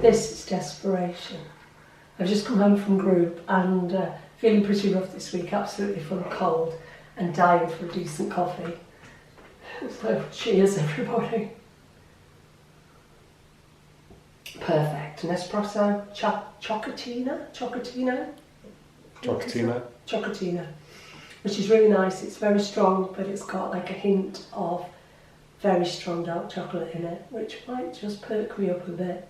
This is desperation. I've just come home from group and feeling pretty rough this week, absolutely full of cold and dying for a decent coffee. So cheers everybody. Perfect. An espresso chocolatino, which is really nice. It's very strong, but it's got like a hint of very strong dark chocolate in it, which might just perk me up a bit.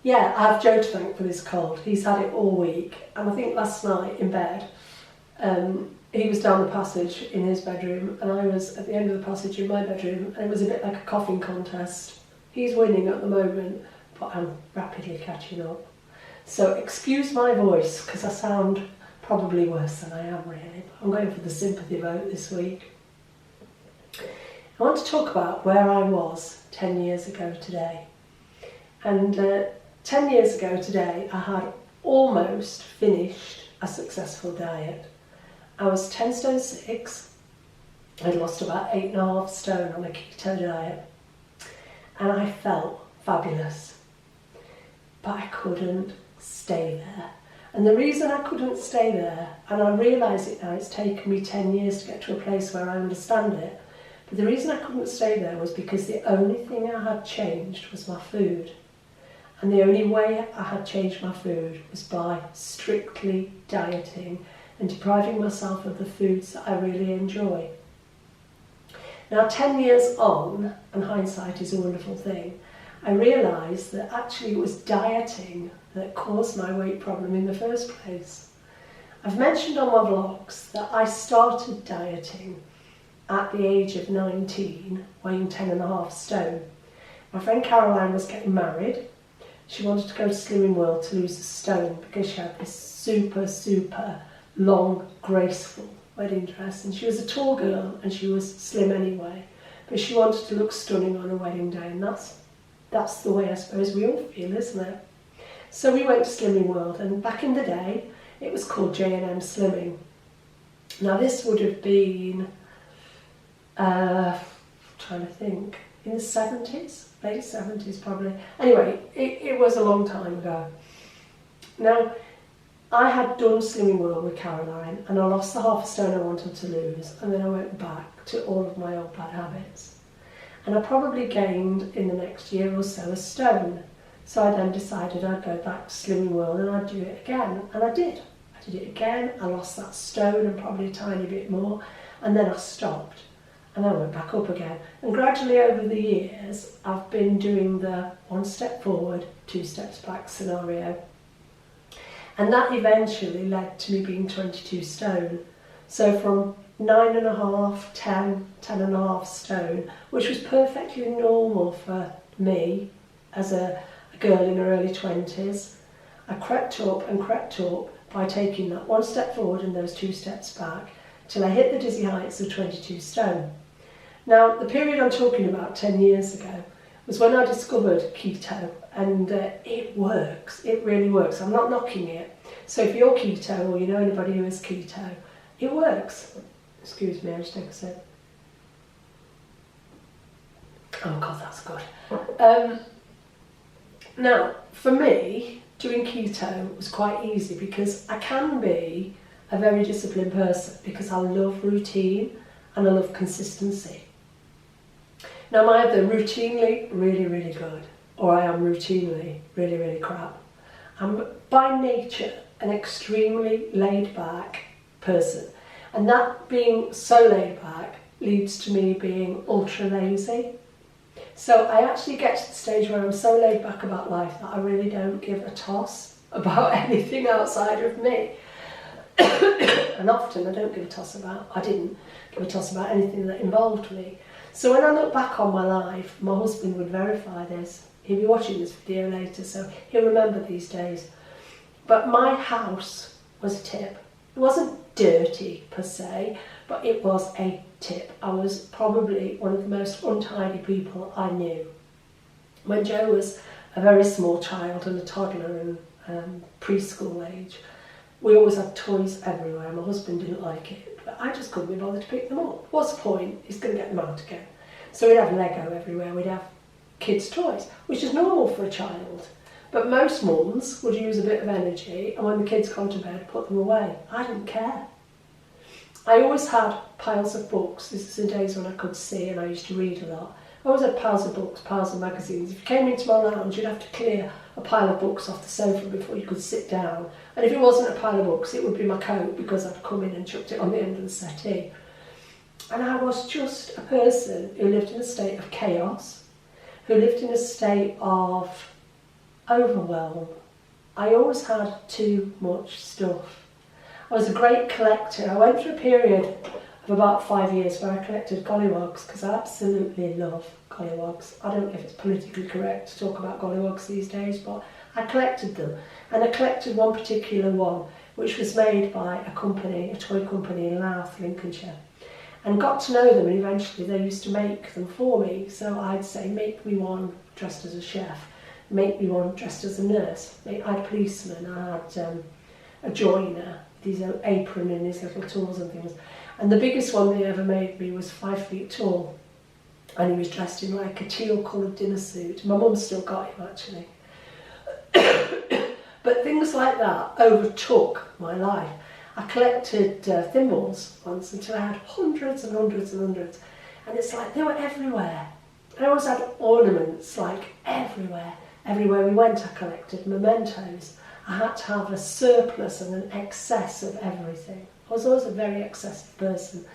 Yeah, I have Joe to thank for this cold. He's had it all week, and I think last night in bed, he was down the passage in his bedroom, and I was at the end of the passage in my bedroom, and it was a bit like a coughing contest. He's winning at the moment, but I'm rapidly catching up. So excuse my voice, because I sound probably worse than I am really. I'm going for the sympathy vote this week. I want to talk about where I was 10 years ago today. And 10 years ago today, I had almost finished a successful diet. I was 10 stone 6. I'd lost about 8.5 stone on a keto diet. And I felt fabulous. But I couldn't stay there. And the reason I couldn't stay there, and I realise it now, it's taken me 10 years to get to a place where I understand it, but the reason I couldn't stay there was because the only thing I had changed was my food. And the only way I had changed my food was by strictly dieting and depriving myself of the foods that I really enjoy. Now 10 years on, and hindsight is a wonderful thing, I realised that actually it was dieting that caused my weight problem in the first place. I've mentioned on my vlogs that I started dieting at the age of 19, weighing 10.5 stone. My friend Caroline was getting married. She wanted to go to Slimming World to lose a stone because she had this super long, graceful wedding dress, and she was a tall girl and she was slim anyway, but she wanted to look stunning on her wedding day, and that's the way I suppose we all feel, isn't it? So we went to Slimming World, and back in the day it was called J&M Slimming. Now this would have been trying to think, in the 70s, late 70s probably. Anyway, it was a long time ago. Now, I had done Slimming World with Caroline, and I lost the half a stone I wanted to lose, and then I went back to all of my old bad habits. And I probably gained, in the next year or so, a stone. So I then decided I'd go back to Slimming World and I'd do it again, and I did. I did it again, I lost that stone and probably a tiny bit more, and then I stopped. And then I went back up again. And gradually over the years, I've been doing the 1 step forward, 2 steps back scenario. And that eventually led to me being 22 stone. So from 9.5, 10.5 stone, which was perfectly normal for me as a girl in her early 20s, I crept up by taking that 1 step forward and those 2 steps back till I hit the dizzy heights of 22 stone. Now, the period I'm talking about 10 years ago was when I discovered keto, and it works, it really works. I'm not knocking it. So if you're keto or you know anybody who is keto, it works. Excuse me, I'll just take a sip. Oh God, that's good. Now, for me, doing keto was quite easy because I can be a very disciplined person because I love routine and I love consistency. Now I'm either routinely really good or I am routinely really crap. I'm by nature an extremely laid back person, and that being so laid back leads to me being ultra lazy. So I actually get to the stage where I'm so laid back about life that I really don't give a toss about anything outside of me. And often I didn't give a toss about anything that involved me. So when I look back on my life, my husband would verify this. He'll be watching this video later, so he'll remember these days. But my house was a tip. It wasn't dirty per se, but it was a tip. I was probably one of the most untidy people I knew. When Joe was a very small child and a toddler and preschool age, we always had toys everywhere. My husband didn't like it, but I just couldn't be bothered to pick them up. What's the point? He's going to get them out again. So we'd have Lego everywhere. We'd have kids' toys, which is normal for a child. But most mums would use a bit of energy and when the kids gone to bed, put them away. I didn't care. I always had piles of books. This is the days when I could see and I used to read a lot. I always had piles of books, piles of magazines. If you came into my lounge, you'd have to clear a pile of books off the sofa before you could sit down. And if it wasn't a pile of books, it would be my coat because I'd come in and chucked it on the end of the settee. And I was just a person who lived in a state of chaos, who lived in a state of overwhelm. I always had too much stuff. I was a great collector. I went through a period of about 5 years where I collected gollywogs because I absolutely love gollywogs. I don't know if it's politically correct to talk about gollywogs these days, but I collected them. And I collected one particular one which was made by a company, a toy company in Louth, Lincolnshire. And got to know them, and eventually they used to make them for me. So I'd say, make me one dressed as a chef, make me one dressed as a nurse. I had a policeman, I had a joiner, his apron and his little tools and things. And the biggest one they ever made me was 5 feet tall. And he was dressed in like a teal coloured dinner suit. My mum still got him actually. But things like that overtook my life. I collected thimbles once until I had hundreds and hundreds and hundreds. And it's like they were everywhere. I always had ornaments like everywhere. Everywhere we went I collected mementos. I had to have a surplus and an excess of everything. I was always a very excessive person.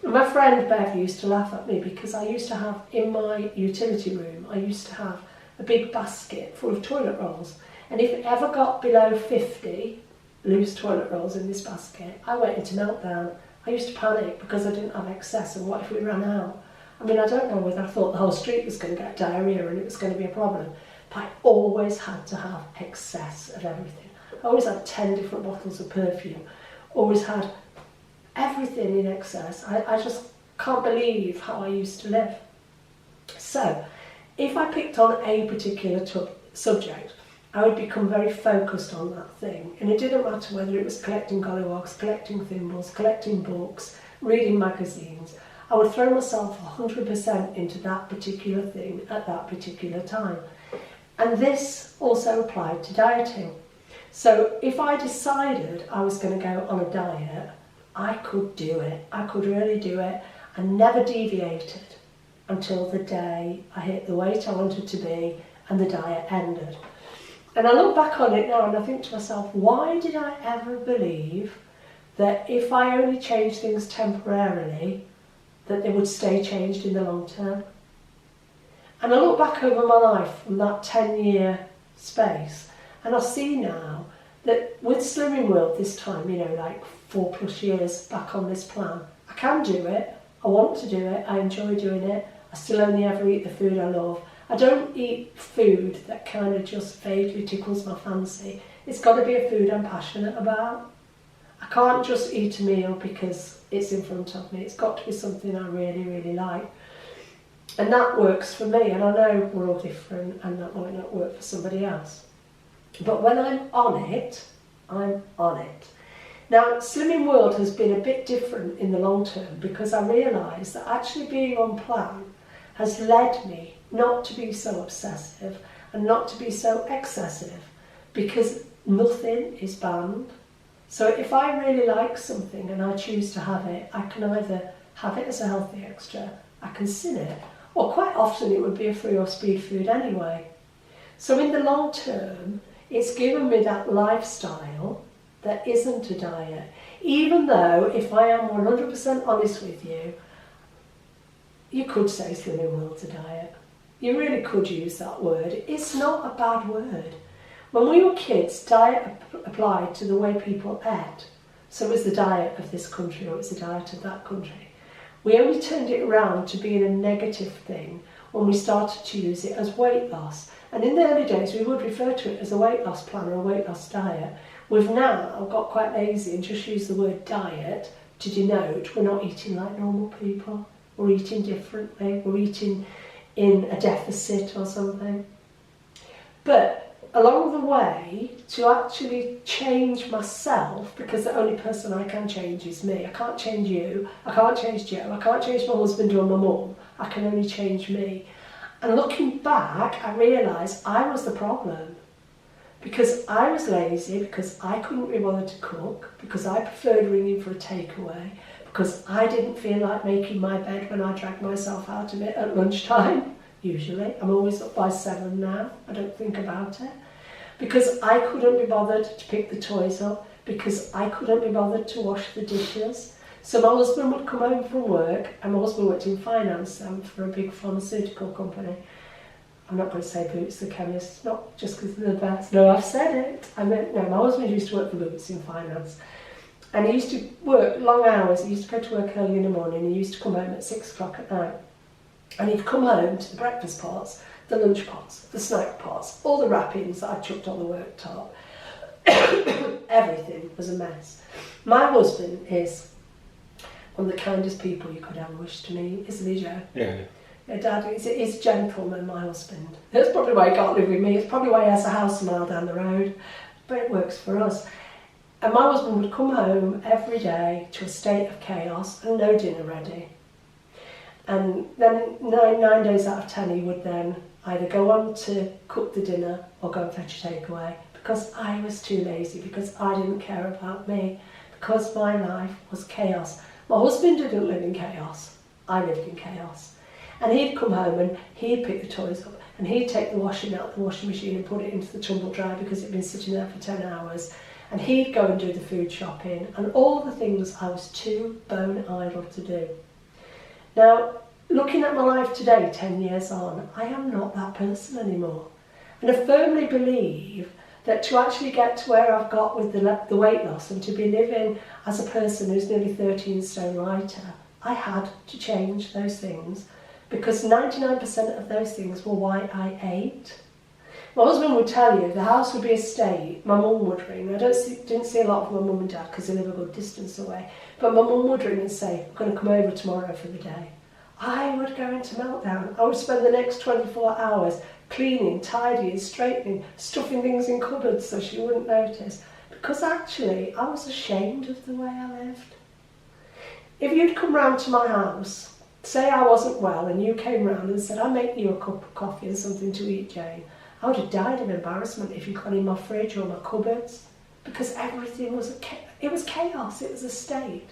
And my friend Bev used to laugh at me because I used to have, in my utility room, I used to have a big basket full of toilet rolls. And if it ever got below 50 loose toilet rolls in this basket, I went into meltdown. I used to panic because I didn't have excess, and what if we ran out? I mean, I don't know whether I thought the whole street was going to get diarrhoea and it was going to be a problem, but I always had to have excess of everything. I always had 10 different bottles of perfume, always had everything in excess. I just can't believe how I used to live. So, if I picked on a particular subject, I would become very focused on that thing. And it didn't matter whether it was collecting gollywogs, collecting thimbles, collecting books, reading magazines. I would throw myself 100% into that particular thing at that particular time. And this also applied to dieting. So if I decided I was going to go on a diet, I could do it. I could really do it. I never deviated until the day I hit the weight I wanted to be and the diet ended. And I look back on it now and I think to myself, why did I ever believe that if I only changed things temporarily, that they would stay changed in the long term? And I look back over my life from that 10-year space and I see now that with Slimming World this time, you know, like 4+ years back on this plan, I can do it, I want to do it, I enjoy doing it, I still only ever eat the food I love. I don't eat food that kind of just vaguely tickles my fancy. It's got to be a food I'm passionate about. I can't just eat a meal because it's in front of me. It's got to be something I really, really like. And that works for me, and I know we're all different and that might not work for somebody else. But when I'm on it, I'm on it. Now, Slimming World has been a bit different in the long term because I realise that actually being on plan has led me not to be so obsessive and not to be so excessive, because nothing is banned. So if I really like something and I choose to have it, I can either have it as a healthy extra, I can sin it, or quite often it would be a free or speed food anyway. So in the long term, it's given me that lifestyle that isn't a diet. Even though, if I am 100% honest with you, you could say Slimming World's a diet. You really could use that word. It's not a bad word. When we were kids, diet applied to the way people ate. So it was the diet of this country or it was the diet of that country. We only turned it around to being a negative thing when we started to use it as weight loss. And in the early days, we would refer to it as a weight loss plan or a weight loss diet. We've now got quite lazy and just used the word diet to denote we're not eating like normal people. We're eating differently. We're eating in a deficit or something. But along the way, to actually change myself, because the only person I can change is me. I can't change you, I can't change Joe, I can't change my husband or my mum, I can only change me. And looking back, I realised I was the problem. Because I was lazy, because I couldn't be bothered to cook, because I preferred ringing for a takeaway, because I didn't feel like making my bed when I dragged myself out of it at lunchtime, usually. I'm always up by 7 now, I don't think about it. Because I couldn't be bothered to pick the toys up, because I couldn't be bothered to wash the dishes. So my husband would come home from work, and my husband worked in finance for a big pharmaceutical company. I'm not going to say Boots the chemist, not just because they're the best. No, I've said it. I meant, no, my husband used to work for Boots in finance. And he used to work long hours. He used to go to work early in the morning. He used to come home at 6 o'clock at night. And he'd come home to the breakfast pots, the lunch pots, the snack pots, all the wrappings that I chucked on the worktop. Everything was a mess. My husband is one of the kindest people you could ever wish to meet, isn't he, Joe? Yeah. Yeah, Dad, he's a gentleman, my husband. That's probably why he can't live with me. It's probably why he has a house a mile down the road. But it works for us. And my husband would come home every day to a state of chaos and no dinner ready. And then nine days out of 10 he would then either go on to cook the dinner or go and fetch a takeaway. Because I was too lazy, because I didn't care about me, because my life was chaos. My husband didn't live in chaos. I lived in chaos. And he'd come home and he'd pick the toys up and he'd take the washing out of the washing machine and put it into the tumble dryer because it'd been sitting there for 10 hours. And he'd go and do the food shopping and all the things I was too bone idle to do. Now, looking at my life today, 10 years on, I am not that person anymore. And I firmly believe that to actually get to where I've got with the weight loss and to be living as a person who's nearly 13 stone lighter, I had to change those things. Because 99% of those things were why I ate. My husband would tell you the house would be a state, my mum would ring. I didn't see a lot of my mum and dad because they live a good distance away. But my mum would ring and say, I'm going to come over tomorrow for the day. I would go into meltdown. I would spend the next 24 hours cleaning, tidying, straightening, stuffing things in cupboards so she wouldn't notice. Because actually, I was ashamed of the way I lived. If you'd come round to my house, say I wasn't well and you came round and said, I'll make you a cup of coffee and something to eat, Jane, I would have died of embarrassment if you'd gone in my fridge or my cupboards, because everything was it was chaos, it was a state.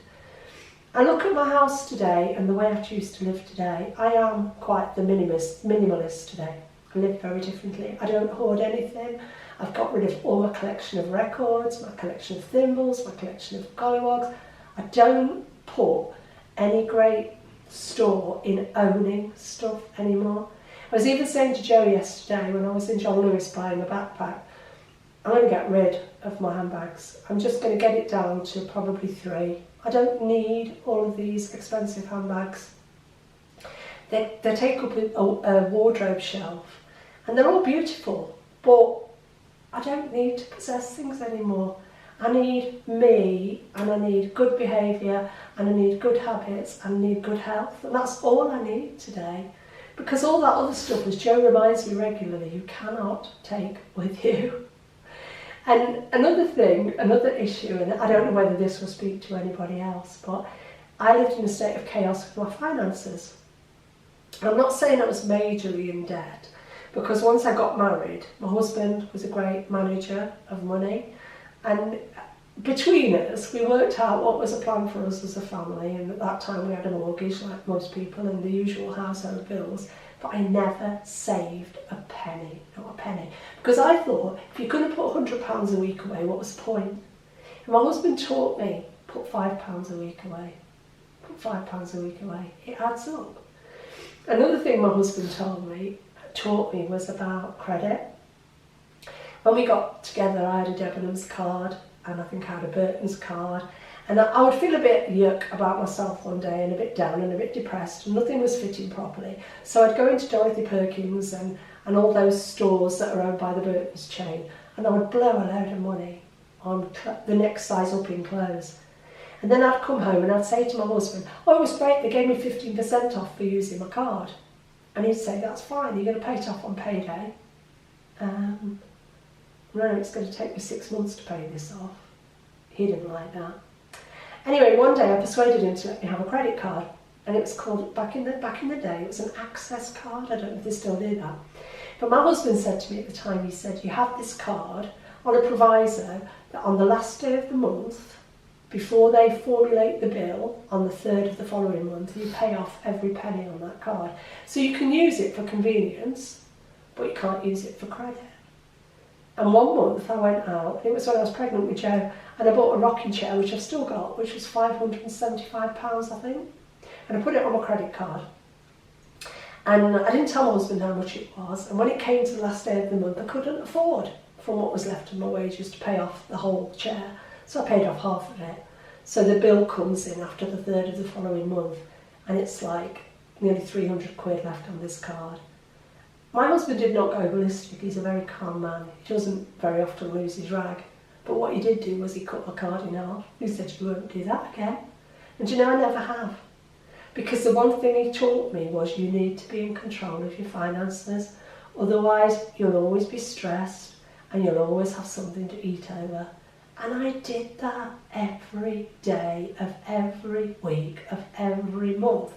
I look at my house today and the way I choose to live today, I am quite the minimalist today. I live very differently. I don't hoard anything. I've got rid of all my collection of records, my collection of thimbles, my collection of gollywogs. I don't put any great store in owning stuff anymore. I was even saying to Joe yesterday when I was in John Lewis buying a backpack, I'm going to get rid of my handbags. I'm just going to get it down to probably 3. I don't need all of these expensive handbags. They take up a wardrobe shelf and they're all beautiful, but I don't need to possess things anymore. I need me, and I need good behaviour, and I need good habits, and I need good health, and that's all I need today. Because all that other stuff, as Joe reminds me regularly, you cannot take with you. And another thing, another issue, and I don't know whether this will speak to anybody else, but I lived in a state of chaos with my finances. I'm not saying I was majorly in debt, because once I got married, my husband was a great manager of money. And between us, we worked out what was a plan for us as a family, and at that time we had a mortgage like most people and the usual household bills, but I never saved a penny, not a penny. Because I thought, if you're going to put £100 a week away, what was the point? And my husband taught me, put £5 a week away. Put £5 a week away. It adds up. Another thing my husband taught me was about credit. When we got together, I had a Debenhams card, and I think I had a Burton's card, and I would feel a bit yuck about myself one day, and a bit down and a bit depressed, and nothing was fitting properly. So I'd go into Dorothy Perkins and all those stores that are owned by the Burton's chain, and I would blow a load of money on the next size up in clothes. And then I'd come home and I'd say to my husband, oh, it was great, they gave me 15% off for using my card. And he'd say, that's fine, you're going to pay it off on payday. No, it's going to take me 6 months to pay this off. He didn't like that. Anyway, one day I persuaded him to let me have a credit card. and it was called, back in the day, it was an access card. I don't know if they still do that. But my husband said to me at the time, he said, you have this card on a proviso that on the last day of the month, before they formulate the bill on the 3rd of the following month, you pay off every penny on that card. So you can use it for convenience, but you can't use it for credit. And one month I went out, it was when I was pregnant with Joe, and I bought a rocking chair, which I've still got, which was £575, I think. And I put it on my credit card. And I didn't tell my husband how much it was, and when it came to the last day of the month, I couldn't afford, from what was left of my wages, to pay off the whole chair. So I paid off half of it. So the bill comes in after the 3rd of the following month, and it's like nearly 300 quid left on this card. My husband did not go ballistic. He's a very calm man. He doesn't very often lose his rag. But what he did do was he cut my card in half. He said, you won't do that again. And you know, I never have. Because the one thing he taught me was you need to be in control of your finances. Otherwise, you'll always be stressed and you'll always have something to eat over. And I did that every day of every week of every month.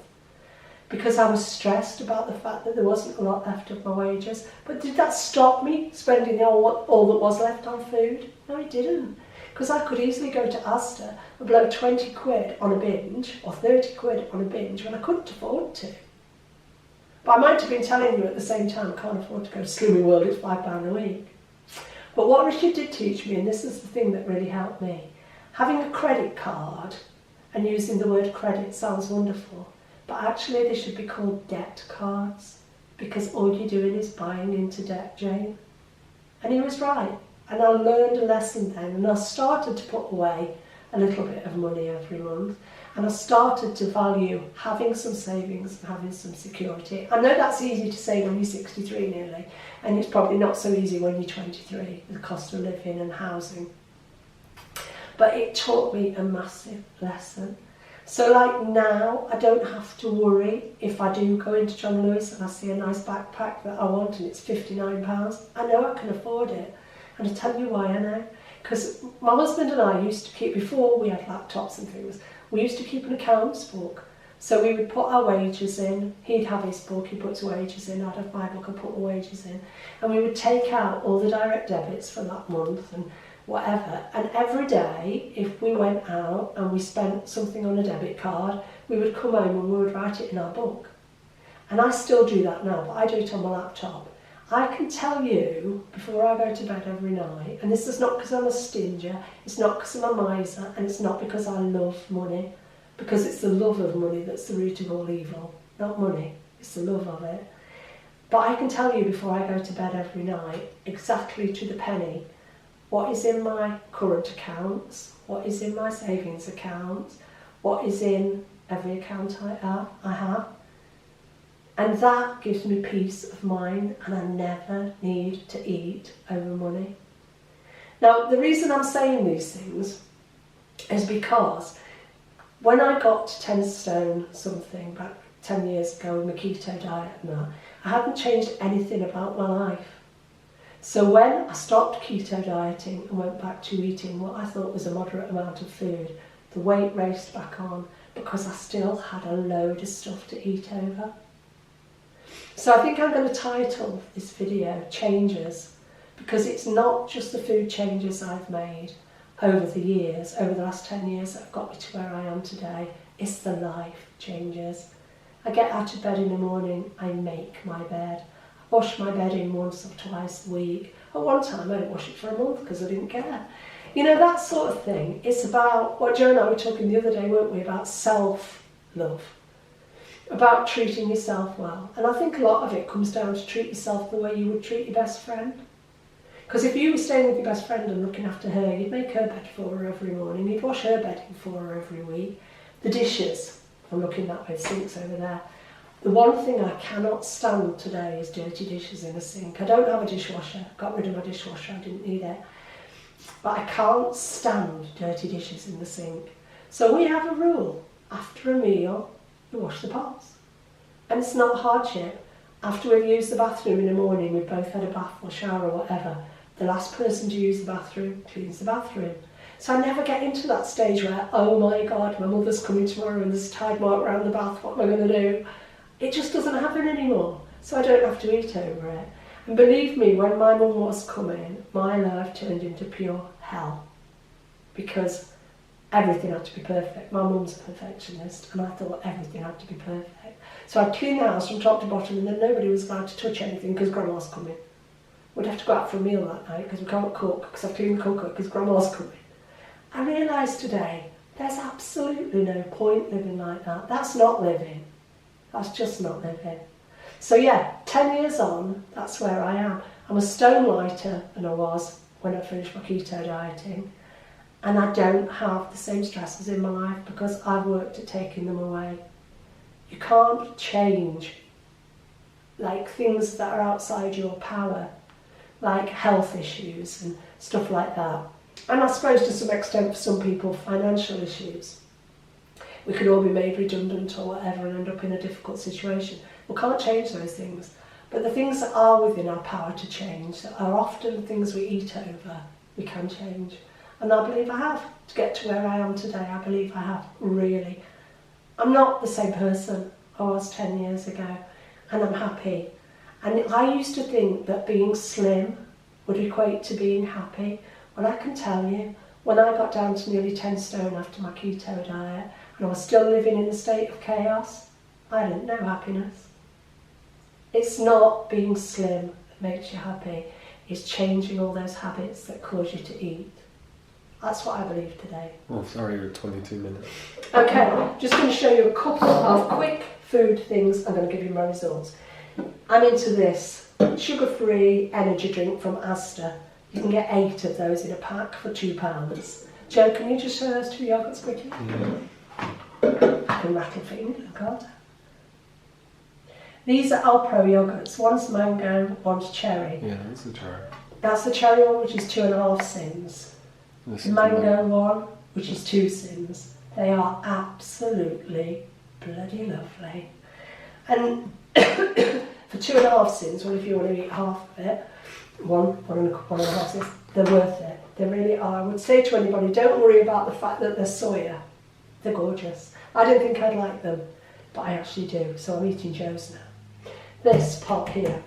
Because I was stressed about the fact that there wasn't a lot left of my wages. But did that stop me spending all that was left on food? No, it didn't. Because I could easily go to Asda and blow 20 quid on a binge, or 30 quid on a binge, when I couldn't afford to. But I might have been telling you at the same time, I can't afford to go to Slimming World, it's £5 a week. But what Richard did teach me, and this is the thing that really helped me, having a credit card and using the word credit sounds wonderful, but actually they should be called debt cards, because all you're doing is buying into debt, Jane. And he was right. And I learned a lesson then, and I started to put away a little bit of money every month, and I started to value having some savings and having some security. I know that's easy to say when you're 63 nearly, and it's probably not so easy when you're 23, the cost of living and housing. But it taught me a massive lesson. So like now, I don't have to worry if I do go into John Lewis and I see a nice backpack that I want and it's £59. I know I can afford it. And I'll tell you why I know. Because my husband and I used to keep, before we had laptops and things, we used to keep an accounts book. So we would put our wages in, he'd have his book, he puts wages in, I'd have my book, I'd put the wages in. And we would take out all the direct debits for that month and whatever. And every day, if we went out and we spent something on a debit card, we would come home and we would write it in our book. And I still do that now, but I do it on my laptop. I can tell you, before I go to bed every night, and this is not because I'm a stinger, it's not because I'm a miser, and it's not because I love money, because it's the love of money that's the root of all evil, not money, it's the love of it. But I can tell you before I go to bed every night, exactly to the penny, what is in my current accounts, what is in my savings accounts, what is in every account I have. And that gives me peace of mind, and I never need to eat over money. Now, the reason I'm saying these things is because when I got to 10 stone something back 10 years ago with my keto diet and that, I hadn't changed anything about my life. So when I stopped keto dieting and went back to eating what I thought was a moderate amount of food, the weight raced back on because I still had a load of stuff to eat over. So I think I'm going to title this video Changes, because it's not just the food changes I've made over the years, over the last 10 years that have got me to where I am today, it's the life changes. I get out of bed in the morning, I make my bed. I wash my bed in once or twice a week. At one time I didn't wash it for a month because I didn't care. You know, that sort of thing. It's about what Joe and I were talking the other day, weren't we, about self-love. About treating yourself well. And I think a lot of it comes down to treat yourself the way you would treat your best friend. Because if you were staying with your best friend and looking after her, you'd make her bed for her every morning, you'd wash her bedding for her every week. The dishes, I'm looking that way, the sink's over there. The one thing I cannot stand today is dirty dishes in a sink. I don't have a dishwasher, got rid of my dishwasher, I didn't need it. But I can't stand dirty dishes in the sink. So we have a rule, after a meal, we wash the pots. And it's not hardship. After we've used the bathroom in the morning, we've both had a bath or shower or whatever, the last person to use the bathroom cleans the bathroom. So I never get into that stage where, oh my God, my mother's coming tomorrow and there's a tide mark around the bath, what am I going to do? It just doesn't happen anymore. So I don't have to eat over it. And believe me, when my mum was coming, my life turned into pure hell. Because everything had to be perfect. My mum's a perfectionist and I thought everything had to be perfect. So I'd clean the house from top to bottom and then nobody was allowed to touch anything because Grandma's coming. We'd have to go out for a meal that night because we can't cook because I've cleaned the cooker because Grandma's coming. I realise today there's absolutely no point living like that. That's not living. That's just not living. So yeah, 10 years on, that's where I am. I'm a stone lighter than I was when I finished my keto dieting. And I don't have the same stresses in my life because I've worked at taking them away. You can't change like things that are outside your power, like health issues and stuff like that. And I suppose to some extent for some people, financial issues. We could all be made redundant or whatever and end up in a difficult situation. We can't change those things. But the things that are within our power to change, that are often things we eat over, we can change. And I believe I have. To get to where I am today, I believe I have, really. I'm not the same person I was 10 years ago, and I'm happy. And I used to think that being slim would equate to being happy. Well, I can tell you, when I got down to nearly 10 stone after my keto diet, and I was still living in a state of chaos, I didn't know happiness. It's not being slim that makes you happy, it's changing all those habits that cause you to eat. That's what I believe today. Oh, sorry, you're 22 minutes. Okay, just going to show you a couple of quick food things. I'm going to give you my results. I'm into this sugar-free energy drink from Asda. You can get 8 of those in a pack for £2. Joe, can you just show those 2 yogurts quickly? Yeah. I can rattle for England, can't I? These are Alpro yogurts. One's mango, one's cherry. Yeah, that's the cherry. That's the cherry one, which is 2.5 cins. The mango one, which is 2 cins. They are absolutely bloody lovely. And for 2.5 cins, well, if you want to eat half of it, one and a half cins, they're worth it. They really are. I would say to anybody, don't worry about the fact that they're soya. They're gorgeous. I didn't think I'd like them, but I actually do. So I'm eating Joe's now. This pot here.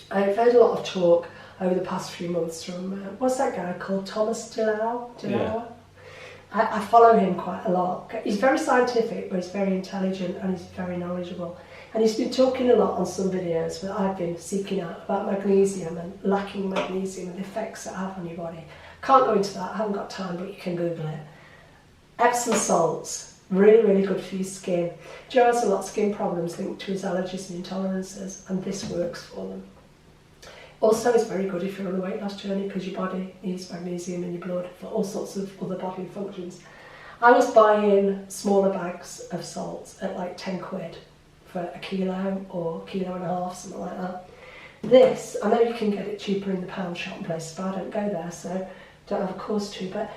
I've heard a lot of talk over the past few months from, what's that guy called? Thomas DeLauer? Yeah. I follow him quite a lot. He's very scientific, but he's very intelligent and he's very knowledgeable. And he's been talking a lot on some videos that I've been seeking out about magnesium and lacking magnesium and the effects it have on your body. Can't go into that, I haven't got time, but you can Google it. Epsom salts, really, really good for your skin. Joe has a lot of skin problems linked to his allergies and intolerances, and this works for them. Also, it's very good if you're on a weight loss journey because your body needs magnesium in your blood for all sorts of other bodily functions. I was buying smaller bags of salts at like 10 quid for a kilo or kilo and a half, something like that. This, I know you can get it cheaper in the pound shop and places, but I don't go there, so don't have a course to. But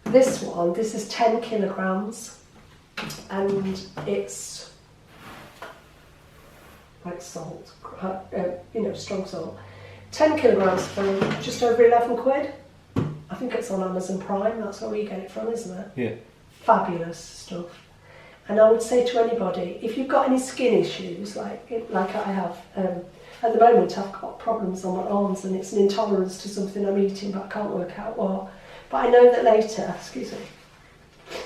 this one, this is 10 kilograms, and it's like salt, strong salt. 10 kilograms for just over 11 quid. I think it's on Amazon Prime, that's where we get it from, isn't it? Yeah. Fabulous stuff. And I would say to anybody, if you've got any skin issues, like I have, at the moment I've got problems on my arms and it's an intolerance to something I'm eating, but I can't work out what. But I know that later,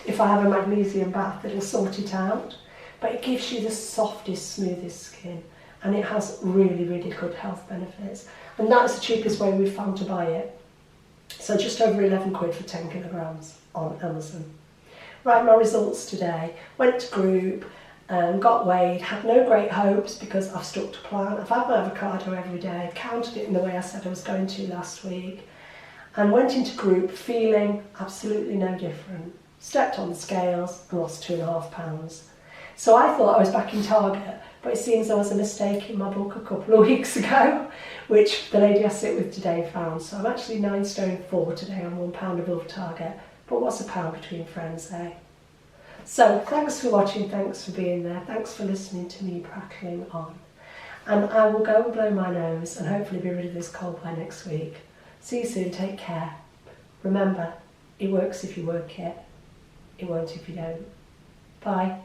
if I have a magnesium bath, it'll sort it out. But it gives you the softest, smoothest skin, and it has really, really good health benefits. And that's the cheapest way we've found to buy it. So just over 11 quid for 10 kilograms on Amazon. Right, my results today. Went to group, got weighed, had no great hopes because I've stuck to plan. I've had my avocado every day, counted it in the way I said I was going to last week, and went into group feeling absolutely no different. Stepped on the scales and lost 2.5 pounds. So I thought I was back in target, but it seems there was a mistake in my book a couple of weeks ago, which the lady I sit with today found. So I'm actually 9 stone 4 today, I'm 1 pound above target. But what's a pound between friends, eh? So thanks for watching, thanks for being there, thanks for listening to me prattling on. And I will go and blow my nose and hopefully be rid of this cold by next week. See you soon, take care. Remember, It works if you work it. It won't if you don't. Bye.